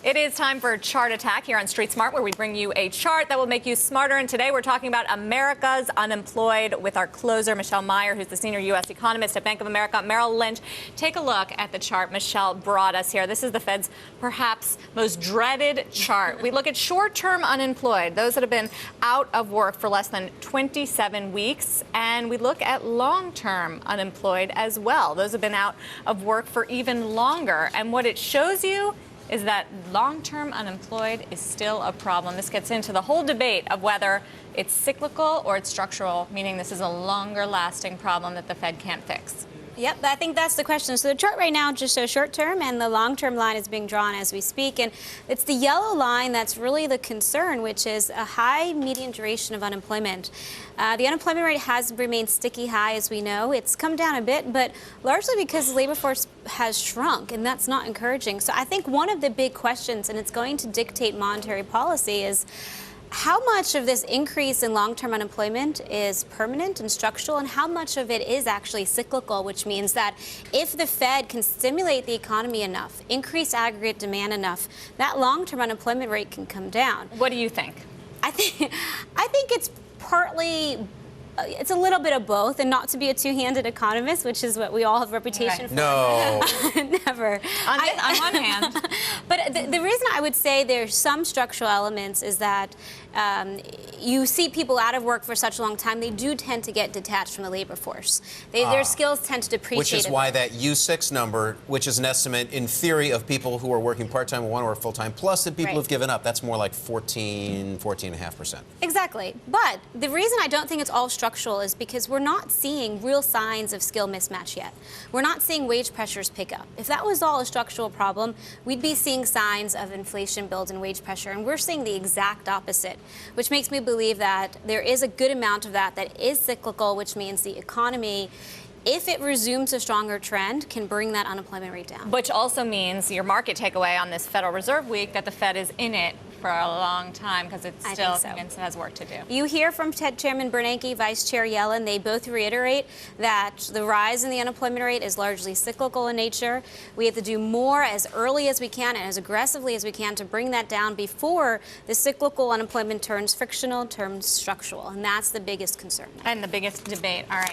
It is time for Chart Attack here on Street Smart, where we bring you a chart that will make you smarter. And today we're talking about America's unemployed with our closer, Michelle Meyer, who's the senior U.S. economist at Bank of America Merrill Lynch. Take a look at the chart Michelle brought us here. This is the Fed's perhaps most dreaded chart. We look at short-term unemployed, those that have been out of work for less than 27 weeks. And we look at long-term unemployed as well. Those have been out of work for even longer. And what it shows you is that long-term unemployed is still a problem. This gets into the whole debate of whether it's cyclical or it's structural, meaning this is a longer-lasting problem that the Fed can't fix. Yep, I think that's the question. So the chart right now just shows short-term, and the long-term line is being drawn as we speak. And it's the yellow line that's really the concern, which is a high median duration of unemployment. The unemployment rate has remained sticky high, as we know. It's come down a bit, but largely because the labor force has shrunk, and that's not encouraging. So I think one of the big questions, and it's going to dictate monetary policy, is how much of this increase in long-term unemployment is permanent and structural, and how much of it is actually cyclical, which means that if the Fed can stimulate the economy enough, increase aggregate demand enough, that long-term unemployment rate can come down. What do you think? I think it's partly. It's a little bit of both, and not to be a two-handed economist, which is what we all have a reputation for. No. Never. On one hand. But the reason I would say there's some structural elements is that you see people out of work for such a long time, they do tend to get detached from the labor force. Their skills tend to depreciate. Which is why that U6 number, which is an estimate in theory of people who are working part-time and want to work full-time, plus the people who've given up, that's more like 14.5%. Exactly. But the reason I don't think it's all structural is because we're not seeing real signs of skill mismatch yet. We're not seeing wage pressures pick up. If that was all a structural problem, we'd be seeing signs of inflation build and wage pressure, and we're seeing the exact opposite, which makes me believe that there is a good amount of that is cyclical, which means the economy, if it resumes a stronger trend, can bring that unemployment rate down. Which also means your market takeaway on this Federal Reserve Week that the Fed is in it for a long time because it still has work to do. You hear from Chairman Bernanke, Vice Chair Yellen. They both reiterate that the rise in the unemployment rate is largely cyclical in nature. We have to do more as early as we can and as aggressively as we can to bring that down before the cyclical unemployment turns frictional, turns structural. And that's the biggest concern. And the biggest debate. All right.